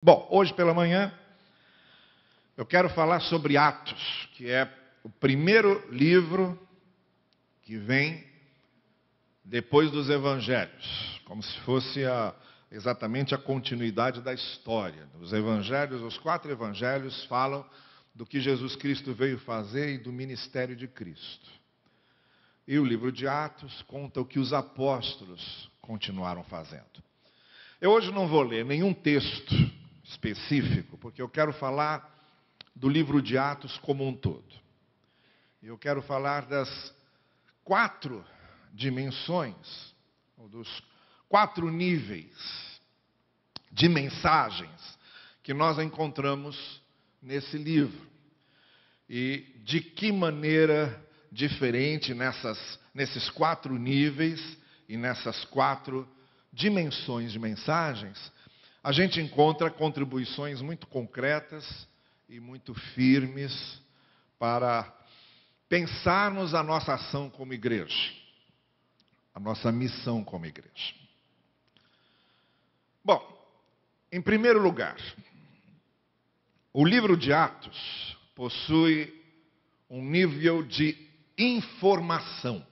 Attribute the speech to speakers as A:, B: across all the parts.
A: Bom, hoje pela manhã eu quero falar sobre Atos, que é o primeiro livro que vem depois dos Evangelhos, como se fosse exatamente a continuidade da história. Os Evangelhos, os 4 Evangelhos falam do que Jesus Cristo veio fazer e do ministério de Cristo. E o livro de Atos conta o que os apóstolos continuaram fazendo. Eu hoje não vou ler nenhum texto específico, porque eu quero falar do livro de Atos como um todo. Eu quero falar das 4 dimensões, ou dos 4 níveis de mensagens que nós encontramos nesse livro. E de que maneira diferente nesses 4 níveis e nessas 4 dimensões de mensagens, a gente encontra contribuições muito concretas e muito firmes para pensarmos a nossa ação como igreja, a nossa missão como igreja. Bom, em primeiro lugar, o livro de Atos possui um nível de informação.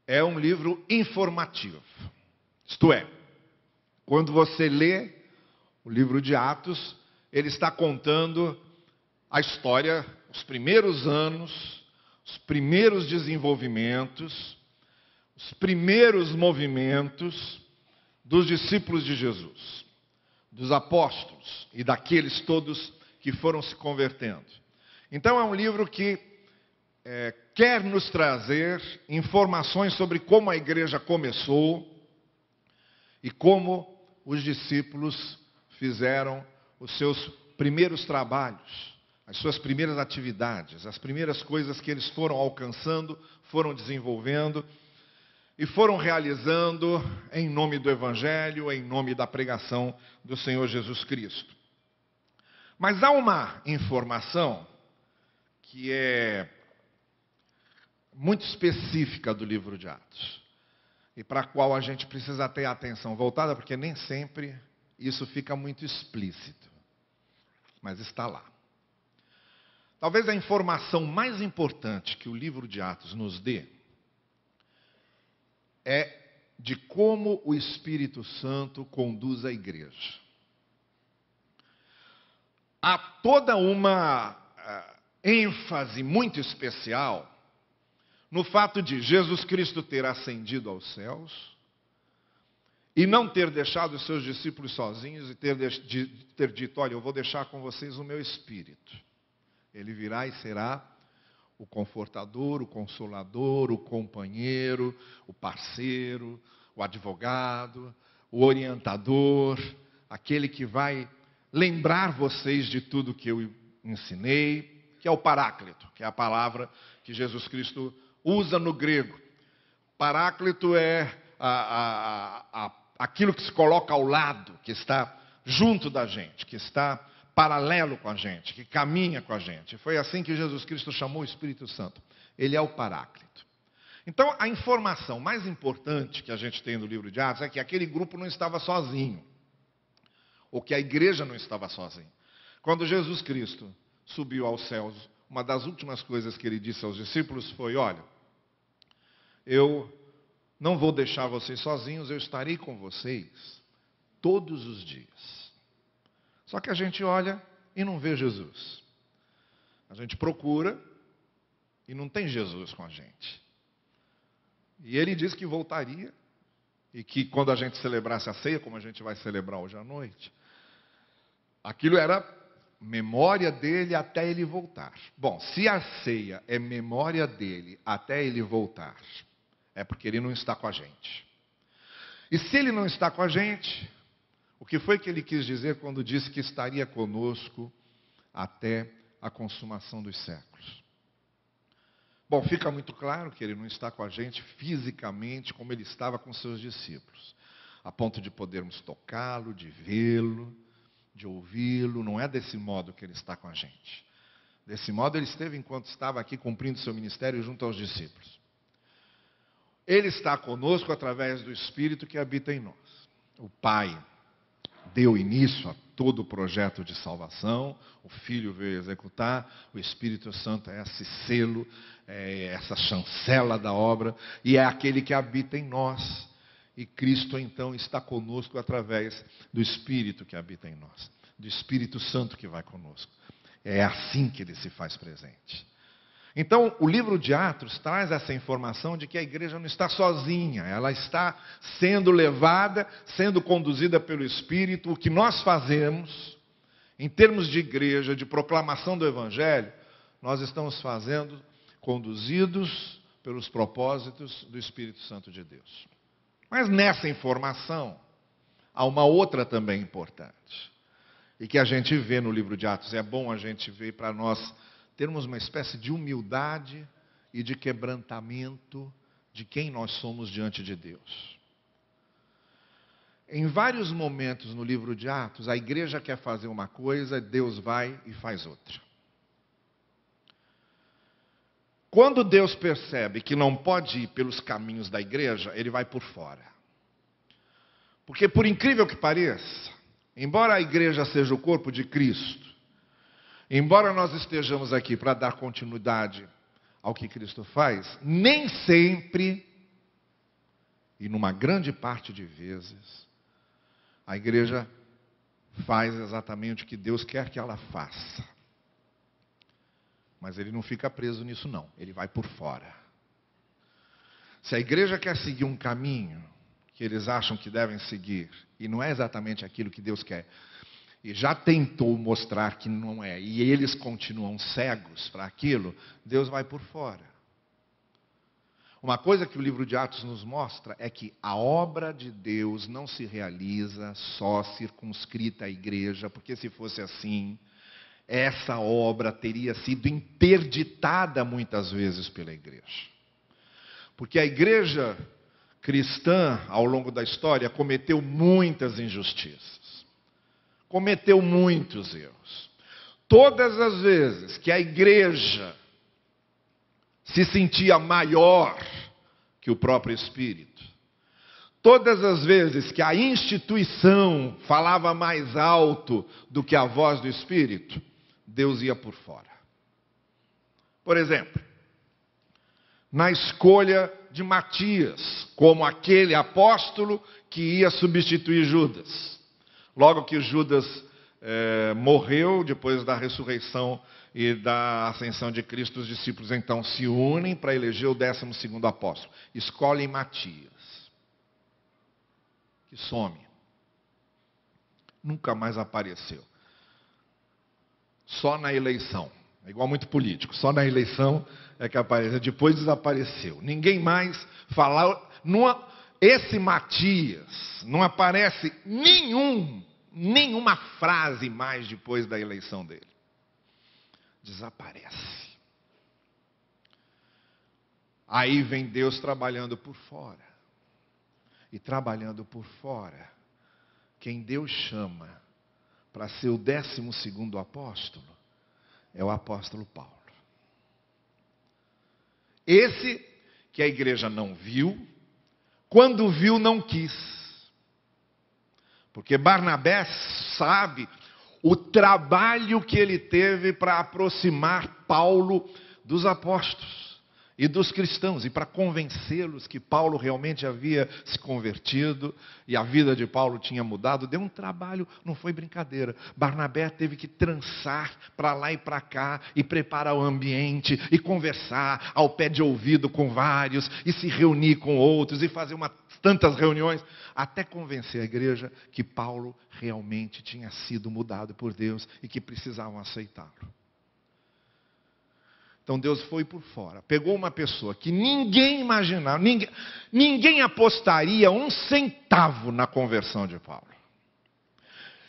A: É um livro informativo. Isto é, quando você lê o livro de Atos, ele está contando a história, os primeiros anos, os primeiros desenvolvimentos, os primeiros movimentos dos discípulos de Jesus, dos apóstolos e daqueles todos que foram se convertendo. Então é um livro que quer nos trazer informações sobre como a igreja começou e como os discípulos fizeram os seus primeiros trabalhos, as suas primeiras atividades, as primeiras coisas que eles foram alcançando, foram desenvolvendo e foram realizando em nome do Evangelho, em nome da pregação do Senhor Jesus Cristo. Mas há uma informação que é muito específica do livro de Atos, e para a qual a gente precisa ter a atenção voltada, porque nem sempre isso fica muito explícito, mas está lá. Talvez a informação mais importante que o livro de Atos nos dê é de como o Espírito Santo conduz a igreja. Há toda uma ênfase muito especial no fato de Jesus Cristo ter ascendido aos céus e não ter deixado os seus discípulos sozinhos e ter dito, olha, eu vou deixar com vocês o meu Espírito. Ele virá e será o confortador, o consolador, o companheiro, o parceiro, o advogado, o orientador, aquele que vai lembrar vocês de tudo que eu ensinei, que é o Paráclito, que é a palavra que Jesus Cristo usa no grego. Paráclito é aquilo que se coloca ao lado, que está junto da gente, que está paralelo com a gente, que caminha com a gente. Foi assim que Jesus Cristo chamou o Espírito Santo. Ele é o Paráclito. Então, a informação mais importante que a gente tem no livro de Atos é que aquele grupo não estava sozinho, ou que a igreja não estava sozinha. Quando Jesus Cristo subiu aos céus, uma das últimas coisas que ele disse aos discípulos foi, olha, eu não vou deixar vocês sozinhos, eu estarei com vocês todos os dias. Só que a gente olha e não vê Jesus. A gente procura e não tem Jesus com a gente. E ele disse que voltaria e que quando a gente celebrasse a ceia, como a gente vai celebrar hoje à noite, aquilo era memória dele até ele voltar. Bom, se a ceia é memória dele até ele voltar, é porque ele não está com a gente. E se ele não está com a gente, o que foi que ele quis dizer quando disse que estaria conosco até a consumação dos séculos? Bom, fica muito claro que ele não está com a gente fisicamente como ele estava com seus discípulos, a ponto de podermos tocá-lo, de vê-lo, de ouvi-lo. Não é desse modo que ele está com a gente. Desse modo ele esteve enquanto estava aqui cumprindo seu ministério junto aos discípulos. Ele está conosco através do Espírito que habita em nós. O Pai, deu início a todo o projeto de salvação, o Filho veio executar, o Espírito Santo é esse selo, é essa chancela da obra, e é aquele que habita em nós. E Cristo então está conosco através do Espírito que habita em nós, do Espírito Santo que vai conosco. É assim que ele se faz presente. Então, o livro de Atos traz essa informação de que a igreja não está sozinha, ela está sendo levada, sendo conduzida pelo Espírito. O que nós fazemos, em termos de igreja, de proclamação do Evangelho, nós estamos fazendo conduzidos pelos propósitos do Espírito Santo de Deus. Mas nessa informação, há uma outra também importante, e que a gente vê no livro de Atos. É bom a gente ver para nós termos uma espécie de humildade e de quebrantamento de quem nós somos diante de Deus. Em vários momentos no livro de Atos, a igreja quer fazer uma coisa, Deus vai e faz outra. Quando Deus percebe que não pode ir pelos caminhos da igreja, ele vai por fora. Porque, por incrível que pareça, embora a igreja seja o corpo de Cristo, embora nós estejamos aqui para dar continuidade ao que Cristo faz, nem sempre, e numa grande parte de vezes, a igreja faz exatamente o que Deus quer que ela faça. Mas ele não fica preso nisso não, ele vai por fora. Se a igreja quer seguir um caminho que eles acham que devem seguir, e não é exatamente aquilo que Deus quer, e já tentou mostrar que não é, e eles continuam cegos para aquilo, Deus vai por fora. Uma coisa que o livro de Atos nos mostra é que a obra de Deus não se realiza só circunscrita à igreja, porque se fosse assim, essa obra teria sido interditada muitas vezes pela igreja. Porque a igreja cristã, ao longo da história, cometeu muitas injustiças. Cometeu muitos erros. Todas as vezes que a igreja se sentia maior que o próprio Espírito, todas as vezes que a instituição falava mais alto do que a voz do Espírito, Deus ia por fora. Por exemplo, na escolha de Matias como aquele apóstolo que ia substituir Judas. Logo que Judas morreu, depois da ressurreição e da ascensão de Cristo, os discípulos então se unem para eleger o 12º apóstolo. Escolhem Matias, que some. Nunca mais apareceu. Só na eleição. É igual muito político. Só na eleição é que apareceu. Depois desapareceu. Ninguém mais falou. Esse Matias não aparece nenhuma frase mais depois da eleição dele. Desaparece. Aí vem Deus trabalhando por fora. E trabalhando por fora, quem Deus chama para ser o 12º apóstolo é o apóstolo Paulo. Esse que a igreja não viu, quando viu não quis. Porque Barnabé sabe o trabalho que ele teve para aproximar Paulo dos apóstolos e dos cristãos, e para convencê-los que Paulo realmente havia se convertido e a vida de Paulo tinha mudado. Deu um trabalho, não foi brincadeira. Barnabé teve que trançar para lá e para cá, e preparar o ambiente, e conversar ao pé de ouvido com vários, e se reunir com outros, e fazer tantas reuniões, até convencer a igreja que Paulo realmente tinha sido mudado por Deus e que precisavam aceitá-lo. Então Deus foi por fora, pegou uma pessoa que ninguém imaginava, ninguém apostaria um centavo na conversão de Paulo.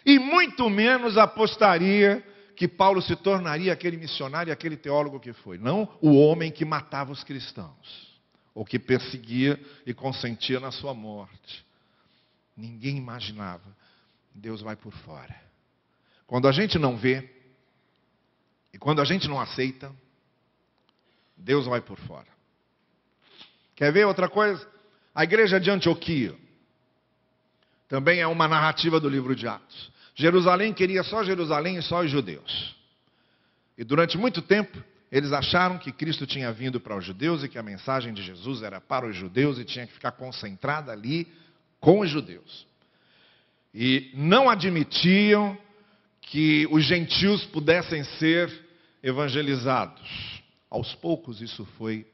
A: E muito menos apostaria que Paulo se tornaria aquele missionário, aquele teólogo que foi. Não o homem que matava os cristãos, ou que perseguia e consentia na sua morte. Ninguém imaginava. Deus vai por fora. Quando a gente não vê, e quando a gente não aceita, Deus vai por fora. Quer ver outra coisa? A igreja de Antioquia Também é uma narrativa do livro de Atos. Jerusalém queria só Jerusalém e só os judeus. E durante muito tempo, eles acharam que Cristo tinha vindo para os judeus e que a mensagem de Jesus era para os judeus e tinha que ficar concentrada ali com os judeus. E não admitiam que os gentios pudessem ser evangelizados. Aos poucos isso foi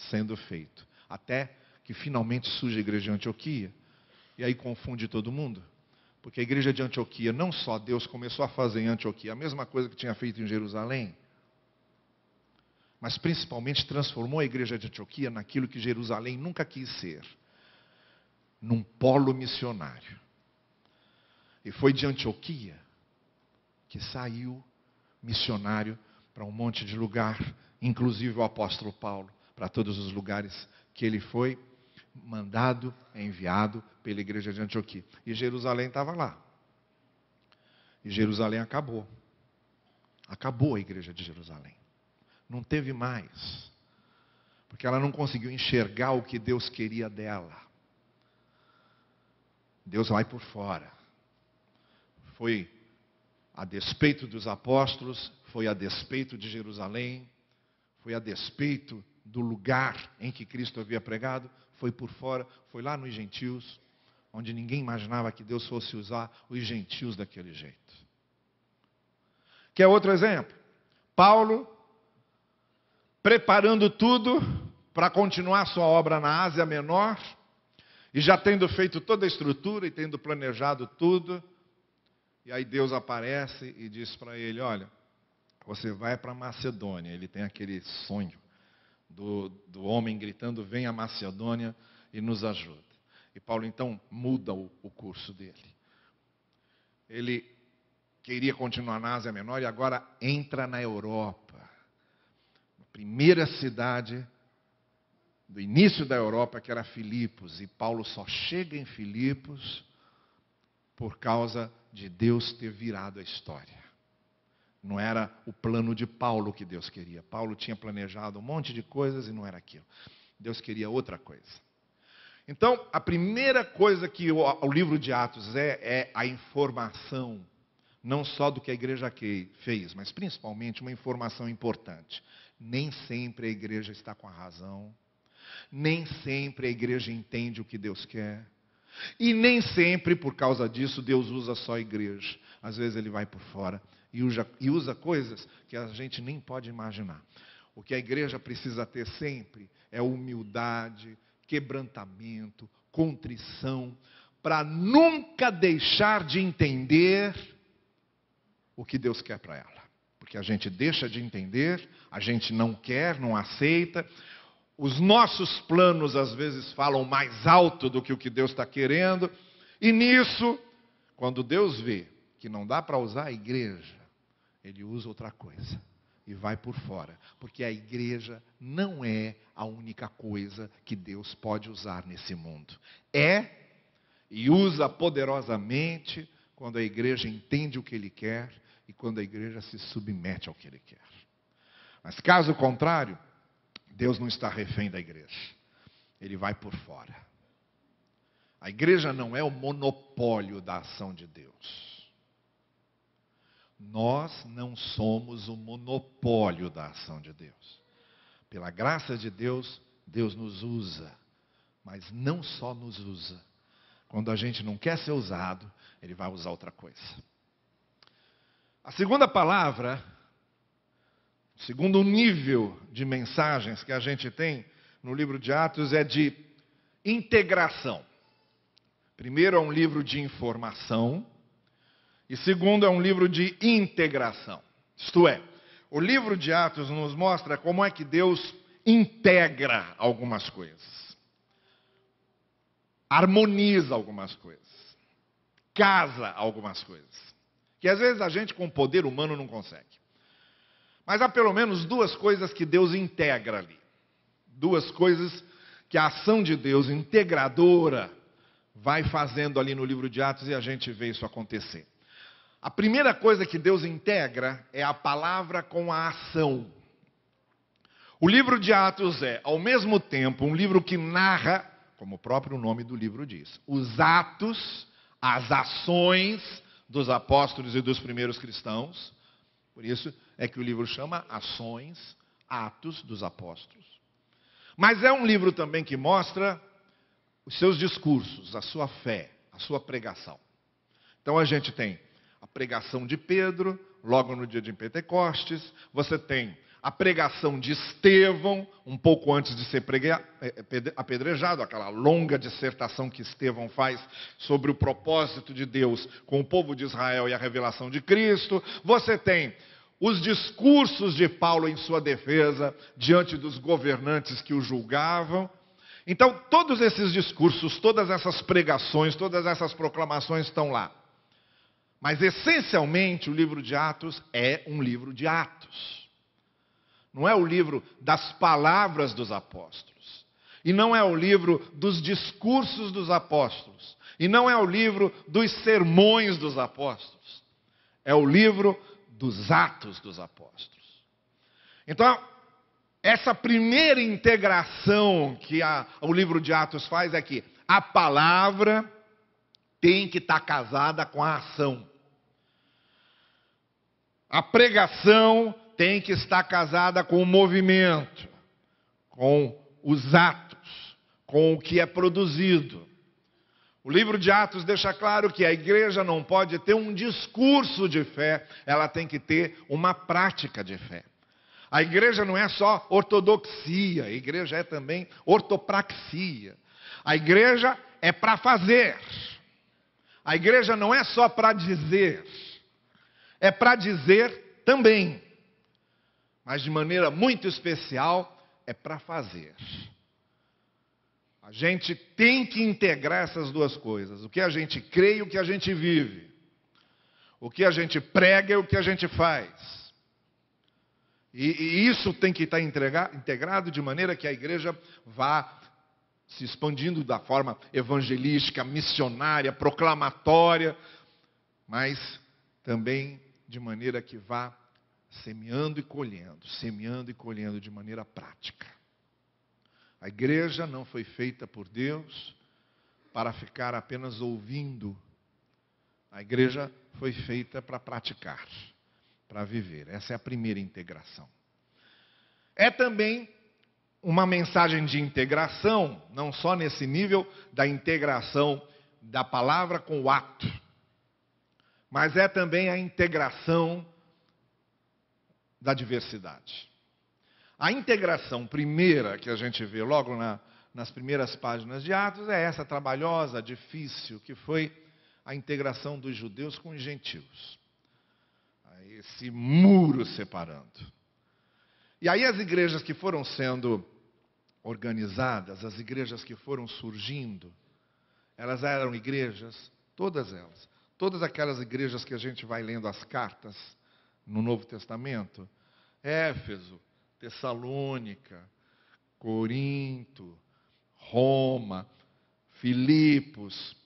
A: sendo feito. Até que finalmente surge a igreja de Antioquia. E aí confunde todo mundo. Porque a igreja de Antioquia, não só Deus começou a fazer em Antioquia a mesma coisa que tinha feito em Jerusalém, mas principalmente transformou a igreja de Antioquia naquilo que Jerusalém nunca quis ser. Num polo missionário. E foi de Antioquia que saiu missionário para um monte de lugar, inclusive o apóstolo Paulo, para todos os lugares que ele foi mandado, enviado pela igreja de Antioquia. E Jerusalém estava lá. E Jerusalém acabou. Acabou a igreja de Jerusalém. Não teve mais. Porque ela não conseguiu enxergar o que Deus queria dela. Deus vai por fora. Foi a despeito dos apóstolos, foi a despeito de Jerusalém, foi a despeito do lugar em que Cristo havia pregado, foi por fora, foi lá nos gentios, onde ninguém imaginava que Deus fosse usar os gentios daquele jeito. Quer outro exemplo? Paulo, preparando tudo para continuar sua obra na Ásia Menor, e já tendo feito toda a estrutura e tendo planejado tudo, e aí Deus aparece e diz para ele, olha, você vai para Macedônia. Ele tem aquele sonho do homem gritando, vem a Macedônia e nos ajuda. E Paulo então muda o curso dele. Ele queria continuar na Ásia Menor e agora entra na Europa. A primeira cidade do início da Europa, que era Filipos. E Paulo só chega em Filipos por causa de Deus ter virado a história. Não era o plano de Paulo que Deus queria. Paulo tinha planejado um monte de coisas e não era aquilo. Deus queria outra coisa. Então, a primeira coisa que o livro de Atos é a informação, não só do que a igreja fez, mas principalmente uma informação importante. Nem sempre a igreja está com a razão, nem sempre a igreja entende o que Deus quer, e nem sempre, por causa disso, Deus usa só a igreja. Às vezes ele vai por fora e usa coisas que a gente nem pode imaginar. O que a igreja precisa ter sempre é humildade, quebrantamento, contrição, para nunca deixar de entender o que Deus quer para ela. Porque a gente deixa de entender, a gente não quer, não aceita. Os nossos planos às vezes falam mais alto do que o que Deus está querendo. E nisso, quando Deus vê que não dá para usar a igreja, Ele usa outra coisa. E vai por fora. Porque a igreja não é a única coisa que Deus pode usar nesse mundo. É e usa poderosamente quando a igreja entende o que Ele quer e quando a igreja se submete ao que Ele quer. Mas caso contrário, Deus não está refém da igreja. Ele vai por fora. A igreja não é o monopólio da ação de Deus. Nós não somos o monopólio da ação de Deus. Pela graça de Deus, Deus nos usa. Mas não só nos usa. Quando a gente não quer ser usado, Ele vai usar outra coisa. A segunda palavra, segundo nível de mensagens que a gente tem no livro de Atos, é de integração. Primeiro é um livro de informação. E segundo, é um livro de integração. Isto é, o livro de Atos nos mostra como é que Deus integra algumas coisas. Harmoniza algumas coisas. Casa algumas coisas. Que às vezes a gente com poder humano não consegue. Mas há pelo menos duas coisas que Deus integra ali. Duas coisas que a ação de Deus integradora vai fazendo ali no livro de Atos e a gente vê isso acontecer. A primeira coisa que Deus integra é a palavra com a ação. O livro de Atos é, ao mesmo tempo, um livro que narra, como o próprio nome do livro diz, os atos as ações dos apóstolos e dos primeiros cristãos. Por isso é que o livro chama Ações, Atos dos Apóstolos. Mas é um livro também que mostra os seus discursos, a sua fé, a sua pregação. Então a gente tem a pregação de Pedro, logo no dia de Pentecostes. Você tem a pregação de Estevão, um pouco antes de ser apedrejado, aquela longa dissertação que Estevão faz sobre o propósito de Deus com o povo de Israel e a revelação de Cristo. Você tem os discursos de Paulo em sua defesa diante dos governantes que o julgavam. Então, todos esses discursos, todas essas pregações, todas essas proclamações estão lá. Mas, essencialmente, o livro de Atos é um livro de atos. Não é o livro das palavras dos apóstolos. E não é o livro dos discursos dos apóstolos. E não é o livro dos sermões dos apóstolos. É o livro dos atos dos apóstolos. Então, essa primeira integração que o livro de Atos faz é que a palavra tem que estar casada com a ação. A pregação tem que estar casada com o movimento, com os atos, com o que é produzido. O livro de Atos deixa claro que a igreja não pode ter um discurso de fé, ela tem que ter uma prática de fé. A igreja não é só ortodoxia, a igreja é também ortopraxia. A igreja é para fazer. A igreja não é só para dizer, é para dizer também. Mas de maneira muito especial, é para fazer. A gente tem que integrar essas duas coisas. O que a gente crê e o que a gente vive. O que a gente prega e o que a gente faz. E isso tem que estar integrado de maneira que a igreja vá se expandindo da forma evangelística, missionária, proclamatória, mas também de maneira que vá semeando e colhendo de maneira prática. A igreja não foi feita por Deus para ficar apenas ouvindo. A igreja foi feita para praticar, para viver. Essa é a primeira integração. É também uma mensagem de integração, não só nesse nível da integração da palavra com o ato, mas é também a integração da diversidade. A integração primeira que a gente vê logo nas primeiras páginas de Atos é essa trabalhosa, difícil, que foi a integração dos judeus com os gentios. Esse muro separando. E aí as igrejas que foram sendo organizadas, as igrejas que foram surgindo, elas eram igrejas, todas elas, todas aquelas igrejas que a gente vai lendo as cartas no Novo Testamento, Éfeso, Tessalônica, Corinto, Roma, Filipos,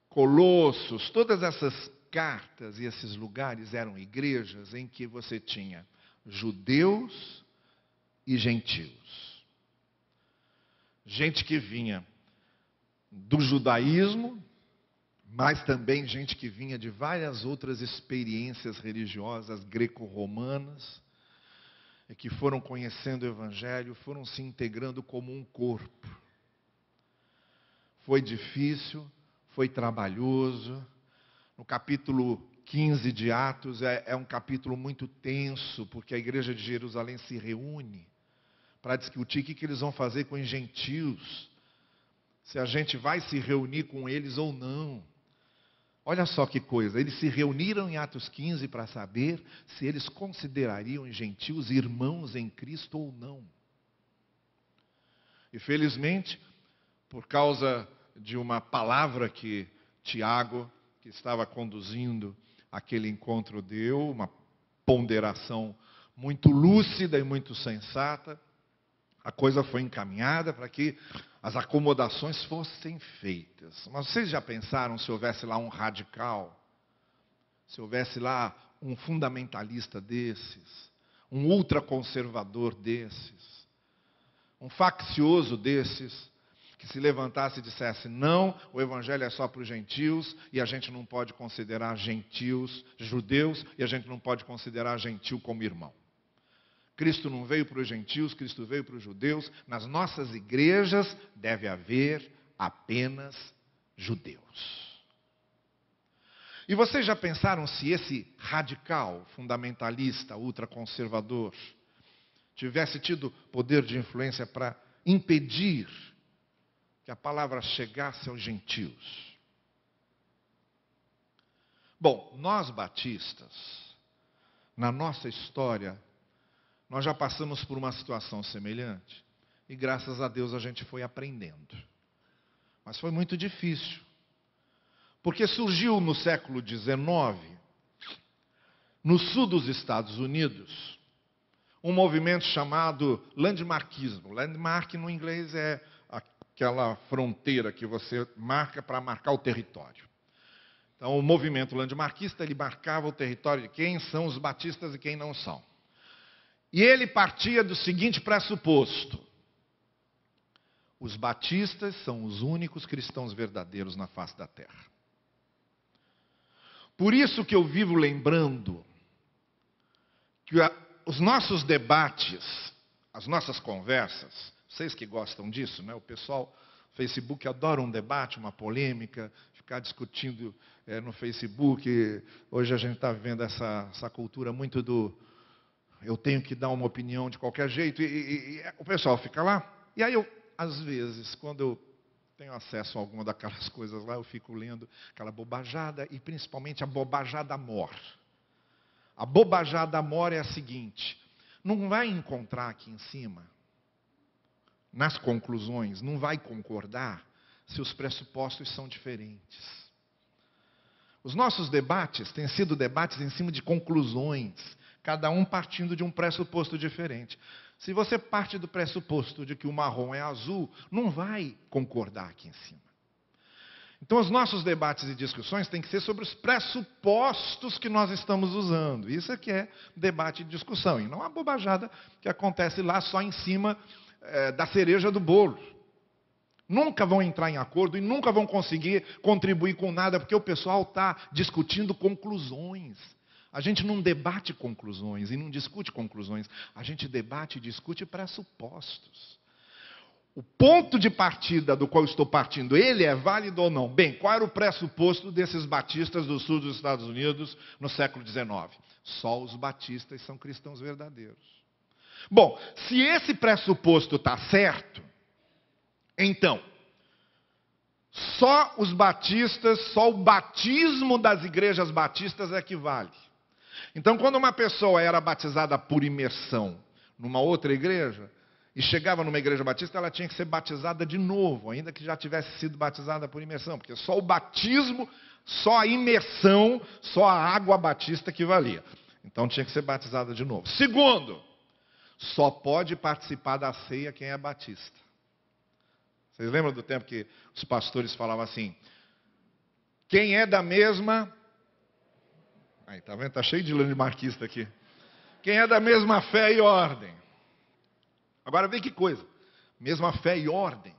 A: Colossos, todas essas cartas e esses lugares eram igrejas em que você tinha judeus e gentios. Gente que vinha do judaísmo, mas também gente que vinha de várias outras experiências religiosas greco-romanas, e que foram conhecendo o Evangelho, foram se integrando como um corpo. Foi difícil, foi trabalhoso. No capítulo 15 de Atos é um capítulo muito tenso, porque a igreja de Jerusalém se reúne para discutir o que eles vão fazer com os gentios, se a gente vai se reunir com eles ou não. Olha só que coisa, eles se reuniram em Atos 15 para saber se eles considerariam os gentios irmãos em Cristo ou não. E felizmente, por causa de uma palavra que Tiago, que estava conduzindo aquele encontro, deu, uma ponderação muito lúcida e muito sensata, a coisa foi encaminhada para que as acomodações fossem feitas. Mas vocês já pensaram se houvesse lá um radical? Se houvesse lá um fundamentalista desses? Um ultraconservador desses? Um faccioso desses? que se levantasse e dissesse: não, o evangelho é só para os gentios, e a gente não pode considerar gentios judeus, e a gente não pode considerar gentil como irmão. Cristo não veio para os gentios, Cristo veio para os judeus. Nas nossas igrejas deve haver apenas judeus. E vocês já pensaram se esse radical, fundamentalista, ultraconservador, tivesse tido poder de influência para impedir que a palavra chegasse aos gentios? Bom, nós batistas, na nossa história, nós já passamos por uma situação semelhante. E graças a Deus a gente foi aprendendo. Mas foi muito difícil. Porque surgiu no século XIX, no sul dos Estados Unidos, um movimento chamado landmarquismo. Landmark no inglês é aquela fronteira que você marca para marcar o território. Então o movimento landmarquista, ele marcava o território de quem são os batistas e quem não são. E ele partia do seguinte pressuposto: os batistas são os únicos cristãos verdadeiros na face da terra. Por isso que eu vivo lembrando que os nossos debates, as nossas conversas, vocês que gostam disso, né? O pessoal no Facebook adora um debate, uma polêmica, ficar discutindo no Facebook. Hoje a gente está vivendo essa cultura muito do eu tenho que dar uma opinião de qualquer jeito, e o pessoal fica lá. E aí eu, às vezes, quando eu tenho acesso a alguma daquelas coisas lá, eu fico lendo aquela bobajada, e principalmente a bobajada mor. A bobajada mor é a seguinte: não vai encontrar aqui em cima, nas conclusões, não vai concordar se os pressupostos são diferentes. Os nossos debates têm sido debates em cima de conclusões, cada um partindo de um pressuposto diferente. Se você parte do pressuposto de que o marrom é azul, não vai concordar aqui em cima. Então, os nossos debates e discussões têm que ser sobre os pressupostos que nós estamos usando. Isso é que é debate e discussão, e não a bobajada que acontece lá só em cima da cereja do bolo. Nunca vão entrar em acordo e nunca vão conseguir contribuir com nada, porque o pessoal está discutindo conclusões. A gente não debate conclusões e não discute conclusões. A gente debate e discute pressupostos. O ponto de partida do qual eu estou partindo, ele é válido ou não? Bem, qual era o pressuposto desses batistas do sul dos Estados Unidos no século XIX? Só os batistas são cristãos verdadeiros. Bom, se esse pressuposto está certo, então, só os batistas, só o batismo das igrejas batistas é que vale. Então, quando uma pessoa era batizada por imersão numa outra igreja, e chegava numa igreja batista, ela tinha que ser batizada de novo, ainda que já tivesse sido batizada por imersão, porque só o batismo, só a imersão, só a água batista que valia. Então tinha que ser batizada de novo. Segundo, só pode participar da ceia quem é batista. Vocês lembram do tempo que os pastores falavam assim: quem é da mesma... Aí, tá vendo? Está cheio de landmarquista aqui. Quem é da mesma fé e ordem. Agora vê que coisa. Mesma fé e ordem.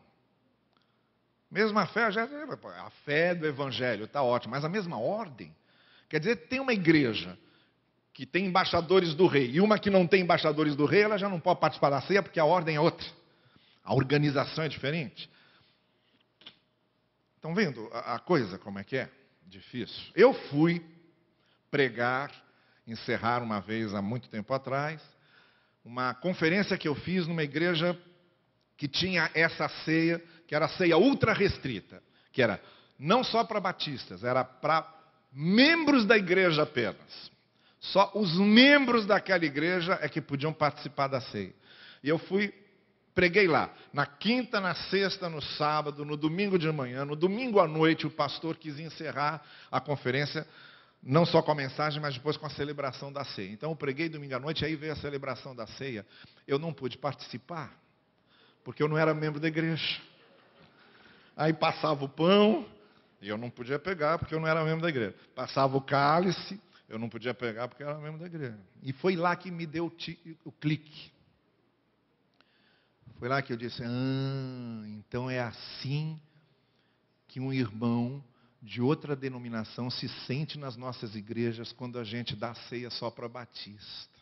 A: Mesma fé, a fé do evangelho, está ótimo. Mas a mesma ordem. Quer dizer, tem uma igreja que tem embaixadores do rei, e uma que não tem embaixadores do rei, ela já não pode participar da ceia, porque a ordem é outra. A organização é diferente. Estão vendo a coisa como é que é? Difícil. Eu fui pregar, encerrar uma vez há muito tempo atrás, uma conferência que eu fiz numa igreja que tinha essa ceia, que era a ceia ultra restrita, que era não só para batistas, era para membros da igreja apenas. Só os membros daquela igreja é que podiam participar da ceia. E eu preguei lá, na quinta, na sexta, no sábado, no domingo de manhã, no domingo à noite, o pastor quis encerrar a conferência, não só com a mensagem, mas depois com a celebração da ceia. Então eu preguei domingo à noite, aí veio a celebração da ceia. Eu não pude participar, porque eu não era membro da igreja. Aí passava o pão, e eu não podia pegar, porque eu não era membro da igreja. Passava o cálice, eu não podia pegar, porque eu era membro da igreja. E foi lá que me deu o clique. Foi lá que eu disse, então é assim que um irmão de outra denominação se sente nas nossas igrejas quando a gente dá ceia só para batista.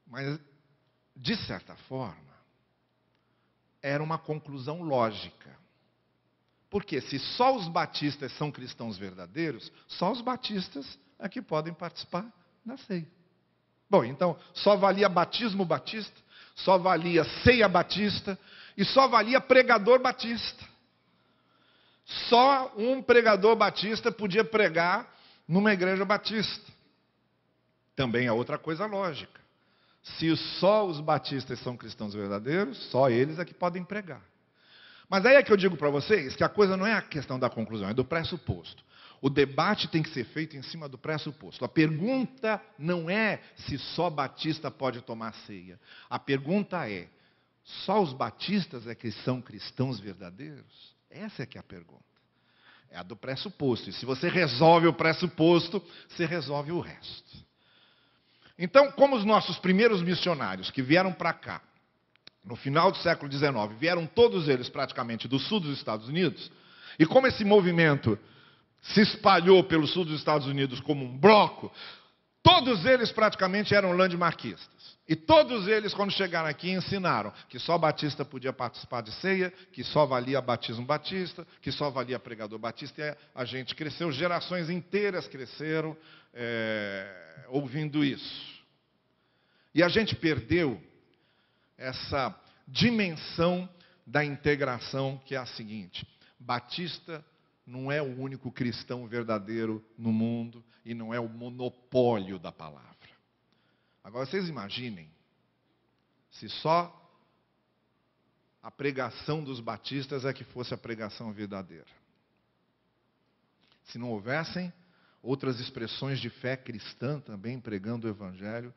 A: Mas, de certa forma, era uma conclusão lógica. Porque se só os batistas são cristãos verdadeiros, só os batistas é que podem participar da ceia. Bom, então, só valia batismo batista, só valia ceia batista e só valia pregador batista. Só um pregador batista podia pregar numa igreja batista. Também é outra coisa lógica. Se só os batistas são cristãos verdadeiros, só eles é que podem pregar. Mas aí é que eu digo para vocês que a coisa não é a questão da conclusão, é do pressuposto. O debate tem que ser feito em cima do pressuposto. A pergunta não é se só batista pode tomar ceia. A pergunta é, só os batistas é que são cristãos verdadeiros? Essa é que é a pergunta. É a do pressuposto. E se você resolve o pressuposto, você resolve o resto. Então, como os nossos primeiros missionários que vieram para cá, no final do século XIX, vieram todos eles praticamente do sul dos Estados Unidos, e como esse movimento se espalhou pelo sul dos Estados Unidos como um bloco, todos eles praticamente eram landmarquistas. E todos eles, quando chegaram aqui, ensinaram que só batista podia participar de ceia, que só valia batismo batista, que só valia pregador batista. E a gente cresceu, gerações inteiras cresceram ouvindo isso. E a gente perdeu essa dimensão da integração, que é a seguinte: batista não é o único cristão verdadeiro no mundo e não é o monopólio da palavra. Agora vocês imaginem se só a pregação dos batistas é que fosse a pregação verdadeira. Se não houvessem outras expressões de fé cristã também pregando o evangelho,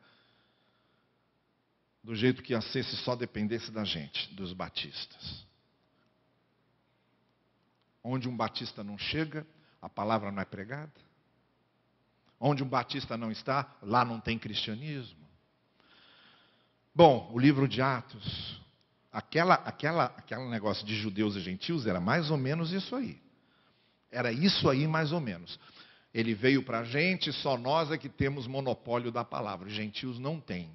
A: do jeito que ia ser se só dependesse da gente, dos batistas. Onde um batista não chega, a palavra não é pregada. Onde um batista não está, lá não tem cristianismo. Bom, o livro de Atos, aquele negócio de judeus e gentios era mais ou menos isso aí. Era isso aí mais ou menos. Ele veio para a gente, só nós é que temos monopólio da palavra. Os gentios não têm.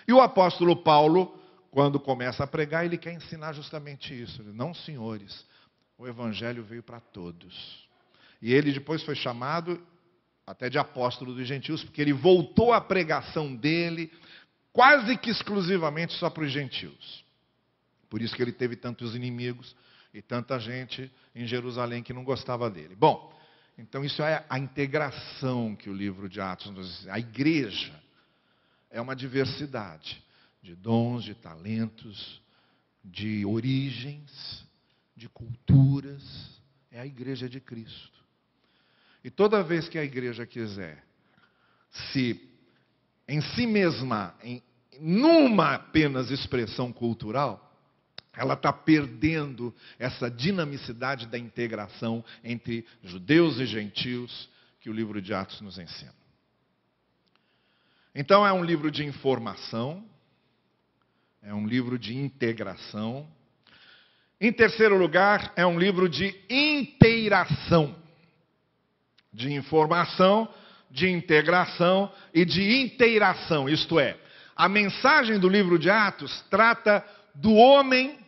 A: E o apóstolo Paulo, quando começa a pregar, ele quer ensinar justamente isso. Ele diz, não, senhores, o evangelho veio para todos. E ele depois foi chamado até de apóstolo dos gentios, porque ele voltou a pregação dele quase que exclusivamente só para os gentios. Por isso que ele teve tantos inimigos e tanta gente em Jerusalém que não gostava dele. Bom, então isso é a integração que o livro de Atos nos diz. A igreja é uma diversidade de dons, de talentos, de origens, de culturas. É a igreja de Cristo. E toda vez que a igreja quiser se, em si mesma, numa apenas expressão cultural, ela está perdendo essa dinamicidade da integração entre judeus e gentios que o livro de Atos nos ensina. Então é um livro de informação, é um livro de integração. Em terceiro lugar, é um livro de inteiração. De informação, de integração e de inteiração. Isto é, a mensagem do livro de Atos trata do homem,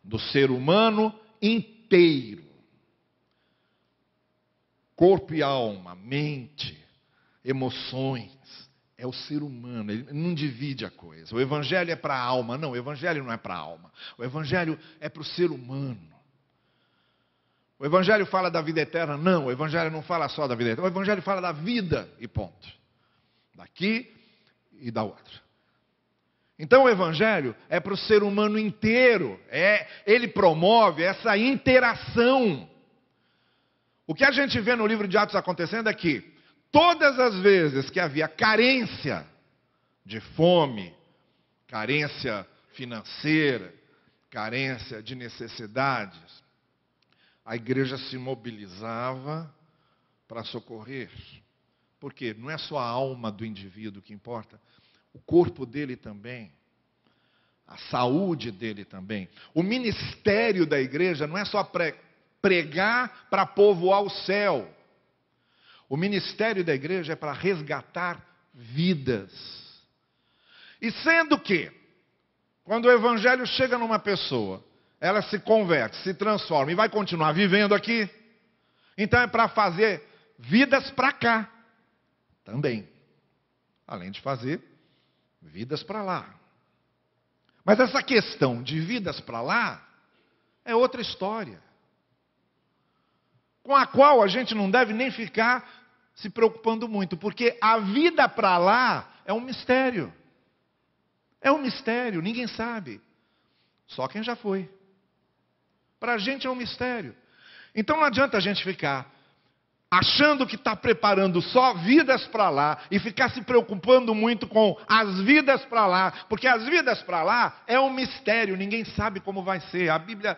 A: do ser humano inteiro. Corpo e alma, mente, emoções. É o ser humano, ele não divide a coisa. O evangelho é para a alma. Não, o evangelho não é para a alma. O evangelho é para o ser humano. O evangelho fala da vida eterna? Não, o evangelho não fala só da vida eterna. O evangelho fala da vida e ponto. Daqui e da outra. Então o evangelho é para o ser humano inteiro. Ele promove essa interação. O que a gente vê no livro de Atos acontecendo é que todas as vezes que havia carência de fome, carência financeira, carência de necessidades, a igreja se mobilizava para socorrer. Por quê? Não é só a alma do indivíduo que importa. o corpo dele também, a saúde dele também. O ministério da igreja não é só pregar para povoar o céu. O ministério da igreja é para resgatar vidas. E sendo que, quando o evangelho chega numa pessoa, ela se converte, se transforma e vai continuar vivendo aqui, então é para fazer vidas para cá também. Além de fazer vidas para lá. Mas essa questão de vidas para lá é outra história, com a qual a gente não deve nem ficar se preocupando muito, porque a vida para lá é um mistério. É um mistério, ninguém sabe. Só quem já foi. Para a gente é um mistério. Então não adianta a gente ficar achando que está preparando só vidas para lá e ficar se preocupando muito com as vidas para lá, porque as vidas para lá é um mistério, ninguém sabe como vai ser. A Bíblia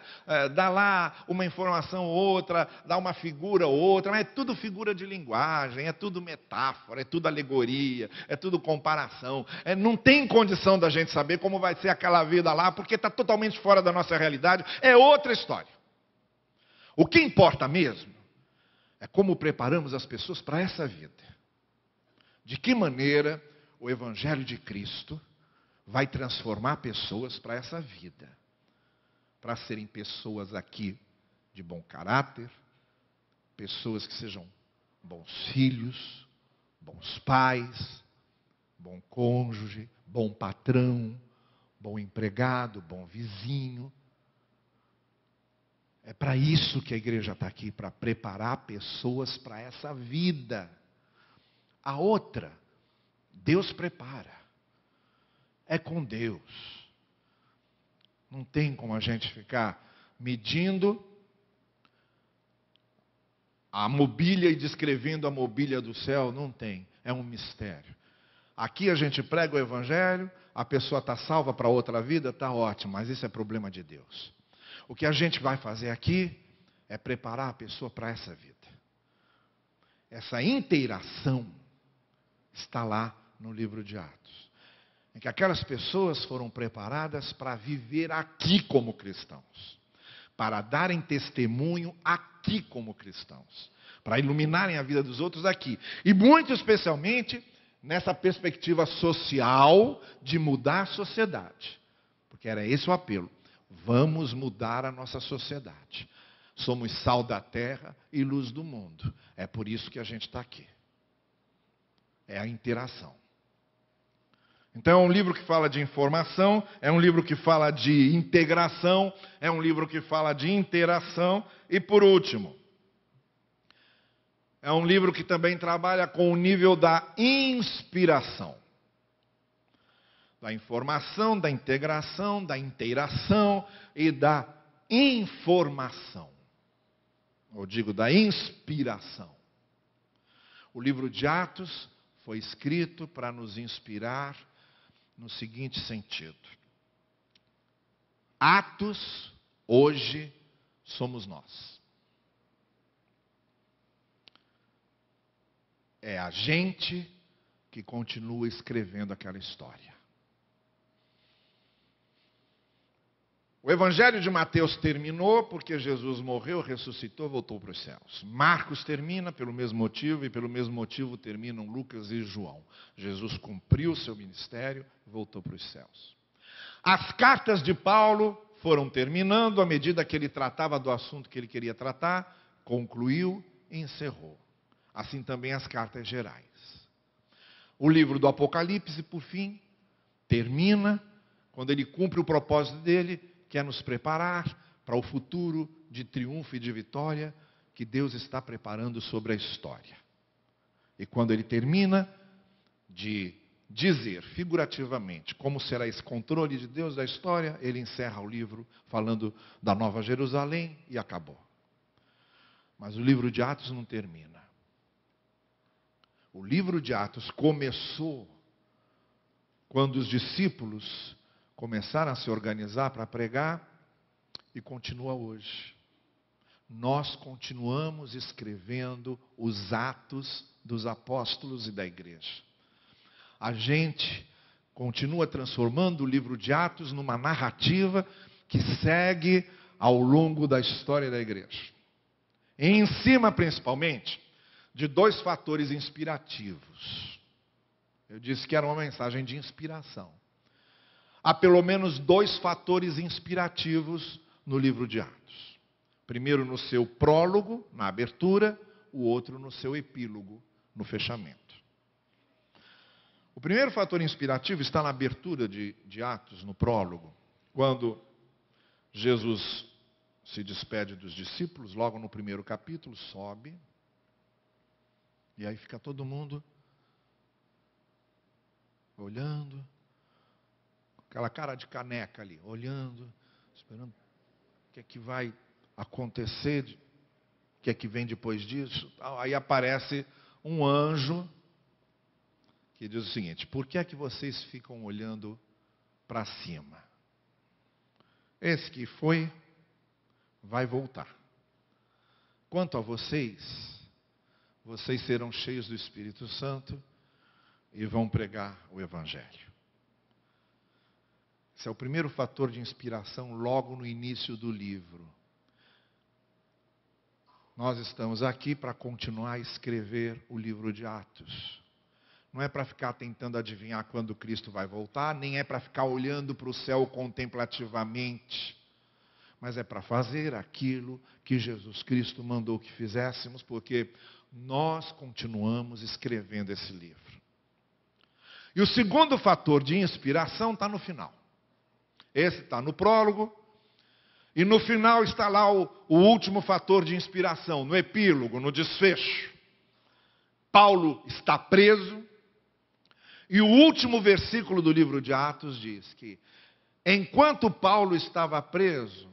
A: dá lá uma informação ou outra, dá uma figura ou outra, mas é tudo figura de linguagem, é tudo metáfora, é tudo alegoria, é tudo comparação. Não tem condição da gente saber como vai ser aquela vida lá, porque está totalmente fora da nossa realidade, é outra história. O que importa mesmo é como preparamos as pessoas para essa vida. De que maneira o Evangelho de Cristo vai transformar pessoas para essa vida. Para serem pessoas aqui de bom caráter, pessoas que sejam bons filhos, bons pais, bom cônjuge, bom patrão, bom empregado, bom vizinho. É para isso que a igreja está aqui, para preparar pessoas para essa vida. A outra, Deus prepara. É com Deus. Não tem como a gente ficar medindo a mobília e descrevendo a mobília do céu. Não tem. É um mistério. Aqui a gente prega o evangelho, a pessoa está salva para outra vida, está ótimo, mas isso é problema de Deus. O que a gente vai fazer aqui é preparar a pessoa para essa vida. Essa inteiração está lá no livro de Atos. Em que aquelas pessoas foram preparadas para viver aqui como cristãos. Para darem testemunho aqui como cristãos. Para iluminarem a vida dos outros aqui. E muito especialmente nessa perspectiva social de mudar a sociedade. Porque era esse o apelo. Vamos mudar a nossa sociedade. Somos sal da terra e luz do mundo. É por isso que a gente está aqui. É a interação. Então é um livro que fala de informação, é um livro que fala de integração, é um livro que fala de interação. E por último, é um livro que também trabalha com o nível da inspiração. Da informação, da integração, da inteiração e da informação. Ou digo, da inspiração. O livro de Atos foi escrito para nos inspirar no seguinte sentido. Atos, hoje, somos nós. É a gente que continua escrevendo aquela história. O Evangelho de Mateus terminou porque Jesus morreu, ressuscitou, voltou para os céus. Marcos termina pelo mesmo motivo e pelo mesmo motivo terminam Lucas e João. Jesus cumpriu o seu ministério e voltou para os céus. As cartas de Paulo foram terminando à medida que ele tratava do assunto que ele queria tratar, concluiu e encerrou. Assim também as cartas gerais. O livro do Apocalipse, por fim, termina quando ele cumpre o propósito dele, que é nos preparar para o futuro de triunfo e de vitória que Deus está preparando sobre a história. E quando ele termina de dizer figurativamente como será esse controle de Deus da história, ele encerra o livro falando da Nova Jerusalém e acabou. Mas o livro de Atos não termina. O livro de Atos começou quando os discípulos começaram a se organizar para pregar e continua hoje. Nós continuamos escrevendo os atos dos apóstolos e da igreja. A gente continua transformando o livro de Atos numa narrativa que segue ao longo da história da igreja. E em cima, principalmente, de dois fatores inspirativos. Eu disse que era uma mensagem de inspiração. Há pelo menos dois fatores inspirativos no livro de Atos. Primeiro no seu prólogo, na abertura, o outro no seu epílogo, no fechamento. O primeiro fator inspirativo está na abertura de Atos, no prólogo, quando Jesus se despede dos discípulos, logo no primeiro capítulo, sobe, e aí fica todo mundo olhando, com aquela cara de caneca ali, olhando, esperando o que é que vai acontecer, o que é que vem depois disso. Aí aparece um anjo que diz o seguinte: por que é que vocês ficam olhando para cima? Esse que foi, vai voltar. Quanto a vocês, vocês serão cheios do Espírito Santo e vão pregar o Evangelho. Esse é o primeiro fator de inspiração logo no início do livro. Nós estamos aqui para continuar a escrever o livro de Atos. Não é para ficar tentando adivinhar quando Cristo vai voltar, nem é para ficar olhando para o céu contemplativamente, mas é para fazer aquilo que Jesus Cristo mandou que fizéssemos, porque nós continuamos escrevendo esse livro. E o segundo fator de inspiração está no final. Esse está no prólogo, e no final está lá o último fator de inspiração, no epílogo, no desfecho. Paulo está preso, e o último versículo do livro de Atos diz que, enquanto Paulo estava preso,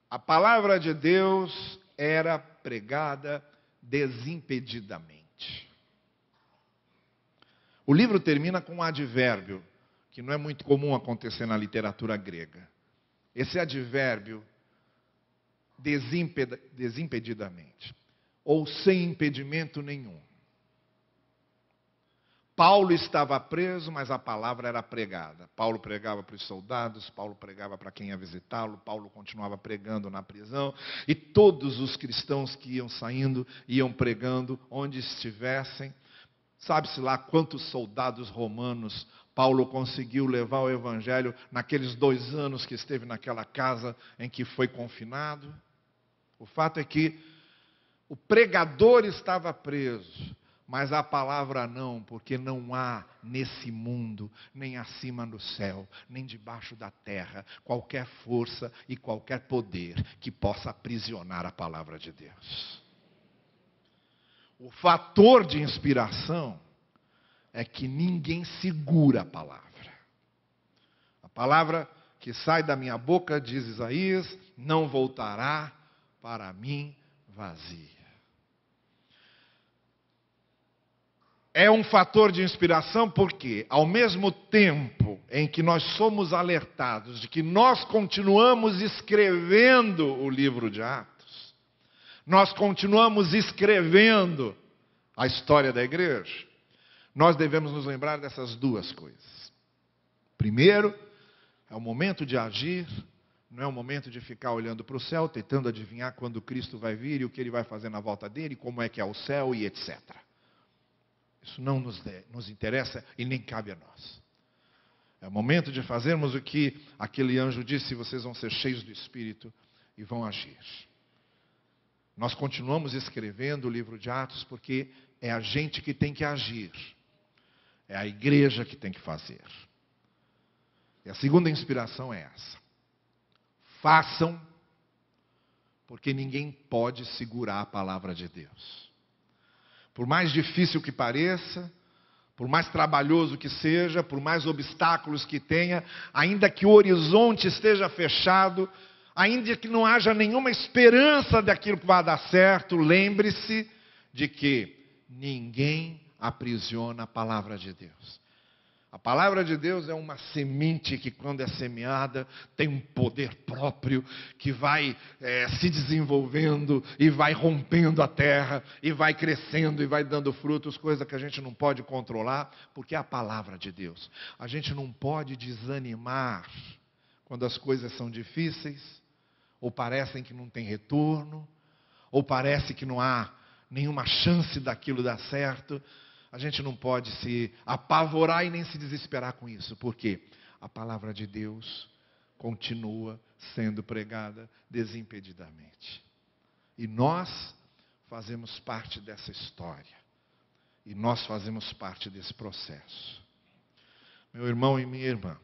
A: a palavra de Deus era pregada desimpedidamente. O livro termina com um advérbio, que não é muito comum acontecer na literatura grega. Esse advérbio, desimpedidamente, ou sem impedimento nenhum. Paulo estava preso, mas a palavra era pregada. Paulo pregava para os soldados, Paulo pregava para quem ia visitá-lo, Paulo continuava pregando na prisão, e todos os cristãos que iam saindo, iam pregando onde estivessem. Sabe-se lá quantos soldados romanos Paulo conseguiu levar o Evangelho naqueles 2 anos que esteve naquela casa em que foi confinado? O fato é que o pregador estava preso, mas a palavra não, porque não há nesse mundo, nem acima do céu, nem debaixo da terra, qualquer força e qualquer poder que possa aprisionar a palavra de Deus. O fator de inspiração é que ninguém segura a palavra. A palavra que sai da minha boca, diz Isaías, não voltará para mim vazia. É um fator de inspiração porque, ao mesmo tempo em que nós somos alertados de que nós continuamos escrevendo o livro de Atos, nós continuamos escrevendo a história da igreja, nós devemos nos lembrar dessas duas coisas. Primeiro, é o momento de agir, não é o momento de ficar olhando para o céu, tentando adivinhar quando Cristo vai vir e o que Ele vai fazer na volta dele, como é que é o céu e etc. Isso não nos interessa e nem cabe a nós. É o momento de fazermos o que aquele anjo disse: vocês vão ser cheios do Espírito e vão agir. Nós continuamos escrevendo o livro de Atos porque é a gente que tem que agir. É a igreja que tem que fazer. E a segunda inspiração é essa. Façam, porque ninguém pode segurar a palavra de Deus. Por mais difícil que pareça, por mais trabalhoso que seja, por mais obstáculos que tenha, ainda que o horizonte esteja fechado, ainda que não haja nenhuma esperança daquilo que vai dar certo, lembre-se de que ninguém aprisiona a palavra de Deus. A palavra de Deus é uma semente que, quando é semeada, tem um poder próprio, que vai se desenvolvendo e vai rompendo a terra, e vai crescendo e vai dando frutos, coisa que a gente não pode controlar, porque é a palavra de Deus. A gente não pode desanimar quando as coisas são difíceis, ou parecem que não tem retorno, ou parece que não há nenhuma chance daquilo dar certo. A gente não pode se apavorar e nem se desesperar com isso, porque a palavra de Deus continua sendo pregada desimpedidamente. E nós fazemos parte dessa história. E nós fazemos parte desse processo. Meu irmão e minha irmã,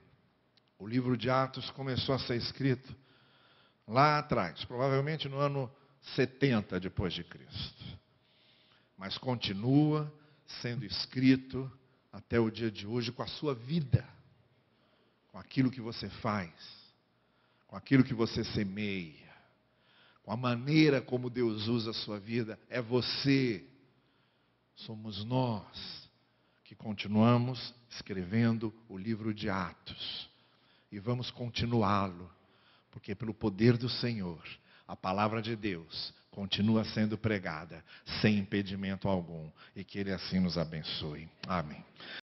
A: o livro de Atos começou a ser escrito lá atrás, provavelmente no ano 70 depois de Cristo. Mas continua sendo escrito até o dia de hoje com a sua vida, com aquilo que você faz, com aquilo que você semeia, com a maneira como Deus usa a sua vida. É você, somos nós que continuamos escrevendo o livro de Atos e vamos continuá-lo, porque pelo poder do Senhor, a palavra de Deus continua sendo pregada sem impedimento algum, e que Ele assim nos abençoe. Amém.